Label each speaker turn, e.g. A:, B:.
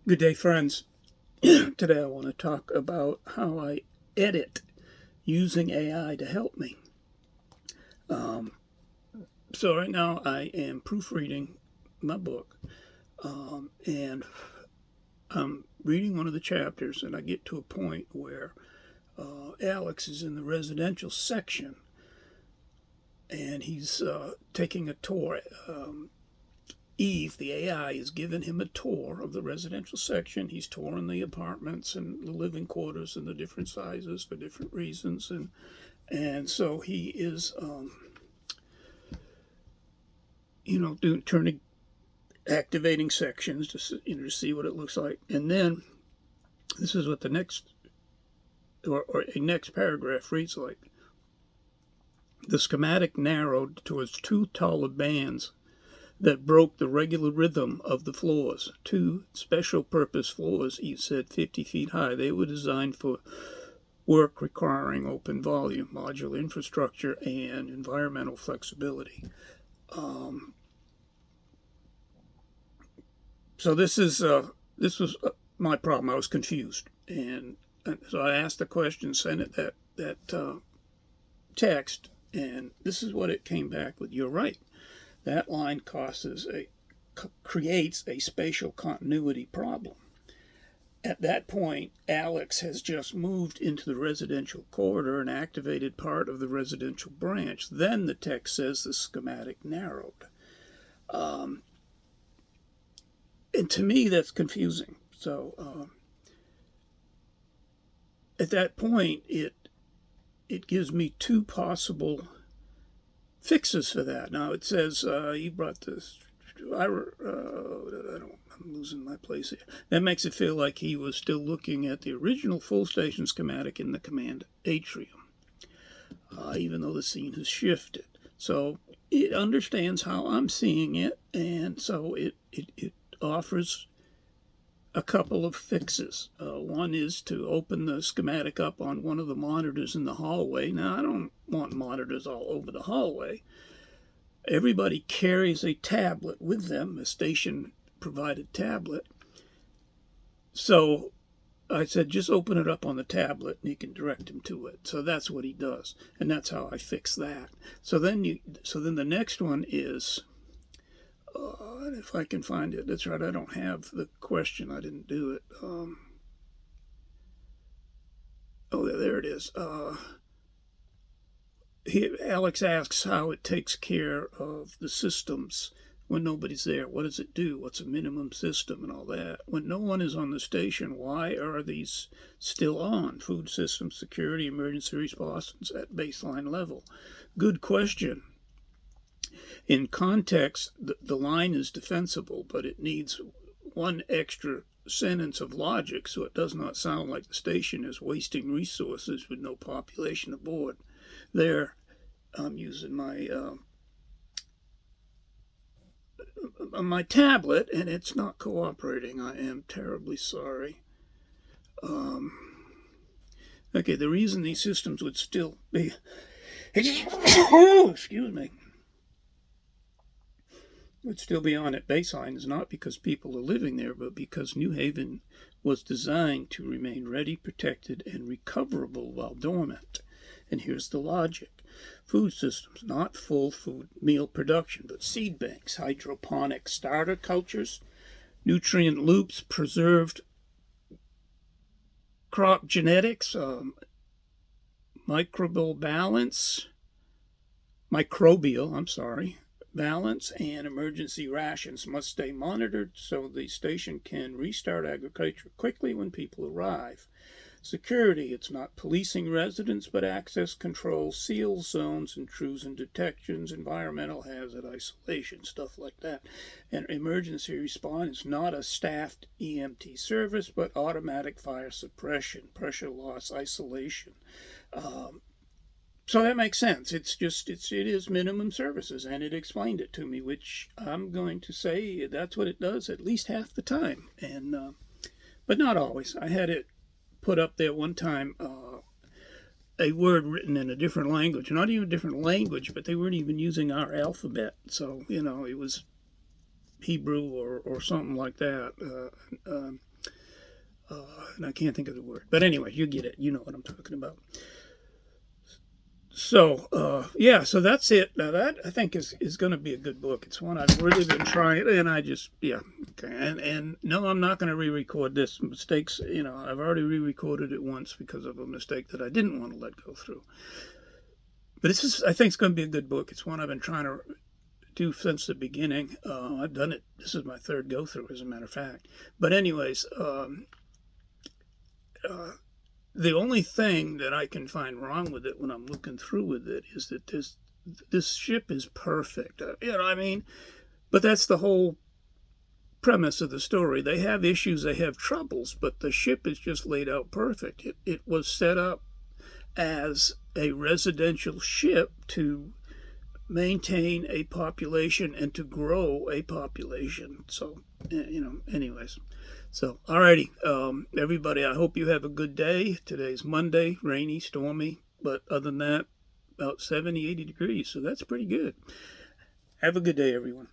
A: Good day, friends. Today I want to talk about how I edit using AI to help me. So, right now I am proofreading my book, and I'm reading one of the chapters, and I get to a point where Alex is in the residential section and he's taking a tour. Eve, the AI, is giving him a tour of the residential section. He's touring the apartments and the living quarters and the different sizes for different reasons, and so he is, turning, activating sections to see what it looks like, and then this is what the next or a next paragraph reads like. The schematic narrowed towards two taller bands that broke the regular rhythm of the floors. Two special-purpose floors, each said 50 feet high. They were designed for work requiring open volume, modular infrastructure, and environmental flexibility. So this was my problem. I was confused, and so I asked the question, sent it that text, and this is what it came back with. You're right. That line creates a spatial continuity problem. At that point, Alex has just moved into the residential corridor and activated part of the residential branch. Then the text says the schematic narrowed. And to me, that's confusing. So at that point, it gives me two possible fixes for that. Now it says you brought this. I'm losing my place here. That makes it feel like he was still looking at the original full station schematic in the command atrium, even though the scene has shifted. So it understands how I'm seeing it, and so it offers a couple of fixes. One is to open the schematic up on one of the monitors in the hallway. Now, I don't want monitors all over the hallway. Everybody carries a tablet with them, a station-provided tablet. So I said, just open it up on the tablet and you can direct him to it. So that's what he does, and that's how I fix that. So then the next one is, if I can find it. That's right, I don't have the question. I didn't do it. There it is. Alex asks how it takes care of the systems when nobody's there. What does it do? What's a minimum system and all that? When no one is on the station, why are these still on? Food systems, security, emergency response at baseline level. Good question. In context, the line is defensible, but it needs one extra sentence of logic so it does not sound like the station is wasting resources with no population aboard. There, I'm using my tablet, and it's not cooperating. I am terribly sorry. Okay, the reason these systems would still be excuse me, would still be on at baseline is not because people are living there, but because New Haven was designed to remain ready, protected, and recoverable while dormant. And here's the logic. Food systems, not full food meal production, but seed banks, hydroponic starter cultures, nutrient loops, preserved crop genetics, microbial balance, and emergency rations must stay monitored so the station can restart agriculture quickly when people arrive. Security, it's not policing residents, but access control, seal zones, intrusion detections, environmental hazard isolation, stuff like that. And emergency response is not a staffed EMT service, but automatic fire suppression, pressure loss, isolation. So that makes sense. It is minimum services, and it explained it to me, which I'm going to say that's what it does at least half the time, and but not always. I had it put up there one time, a word written in a different language, not even a different language, but they weren't even using our alphabet, so it was Hebrew or something like that. and I can't think of the word. But anyway, you get it. You know what I'm talking about. So, yeah, so that's it. Now, that I think is going to be a good book. It's one I've really been trying, and I just, yeah, okay. And no, I'm not going to re-record this. Mistakes, I've already re-recorded it once because of a mistake that I didn't want to let go through. But I think it's going to be a good book. It's one I've been trying to do since the beginning. I've done it. This is my third go through, as a matter of fact. But anyways, the only thing that I can find wrong with it when I'm looking through with it is that this ship is perfect. You know what I mean? But that's the whole premise of the story. They have issues, they have troubles, but the ship is just laid out perfect. It was set up as a residential ship to maintain a population and to grow a population. So, anyways. So, alrighty, everybody, I hope you have a good day. Today's Monday, rainy, stormy, but other than that, about 70, 80 degrees. So that's pretty good. Have a good day, everyone.